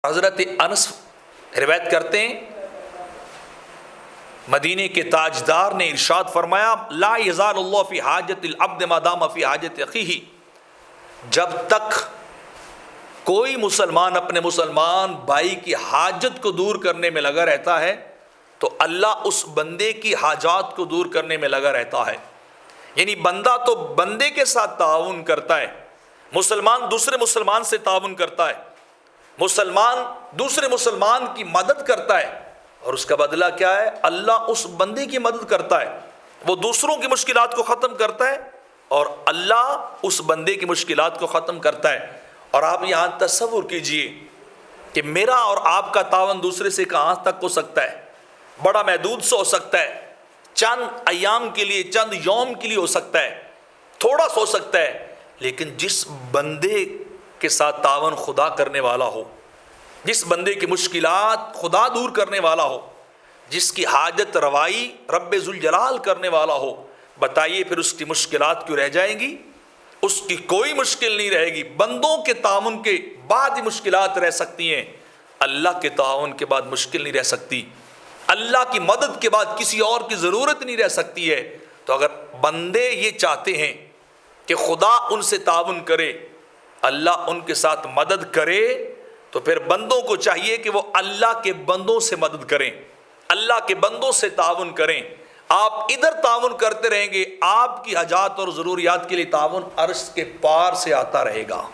حضرت انس روایت کرتے ہیں مدینے کے تاجدار نے ارشاد فرمایا لا یزال اللہ فی حاجت العبد ما دام فی حاجت اخیہ، جب تک کوئی مسلمان اپنے مسلمان بھائی کی حاجت کو دور کرنے میں لگا رہتا ہے تو اللہ اس بندے کی حاجات کو دور کرنے میں لگا رہتا ہے۔ یعنی بندہ تو بندے کے ساتھ تعاون کرتا ہے، مسلمان دوسرے مسلمان سے تعاون کرتا ہے، مسلمان دوسرے مسلمان کی مدد کرتا ہے، اور اس کا بدلہ کیا ہے؟ اللہ اس بندے کی مدد کرتا ہے، وہ دوسروں کی مشکلات کو ختم کرتا ہے اور اللہ اس بندے کی مشکلات کو ختم کرتا ہے۔ اور آپ یہاں تصور کیجئے کہ میرا اور آپ کا تعاون دوسرے سے کہاں تک ہو سکتا ہے؟ بڑا محدود سے ہو سکتا ہے، چند ایام کے لیے، چند یوم کے لیے ہو سکتا ہے، تھوڑا سا ہو سکتا ہے، لیکن جس بندے کے ساتھ تعاون خدا کرنے والا ہو، جس بندے کی مشکلات خدا دور کرنے والا ہو، جس کی حاجت روائی رب ذوالجلال کرنے والا ہو، بتائیے پھر اس کی مشکلات کیوں رہ جائیں گی؟ اس کی کوئی مشکل نہیں رہے گی۔ بندوں کے تعاون کے بعد ہی مشکلات رہ سکتی ہیں، اللہ کے تعاون کے بعد مشکل نہیں رہ سکتی، اللہ کی مدد کے بعد کسی اور کی ضرورت نہیں رہ سکتی ہے۔ تو اگر بندے یہ چاہتے ہیں کہ خدا ان سے تعاون کرے، اللہ ان کے ساتھ مدد کرے، تو پھر بندوں کو چاہیے کہ وہ اللہ کے بندوں سے مدد کریں، اللہ کے بندوں سے تعاون کریں۔ آپ ادھر تعاون کرتے رہیں گے، آپ کی حاجات اور ضروریات کے لیے تعاون عرش کے پار سے آتا رہے گا۔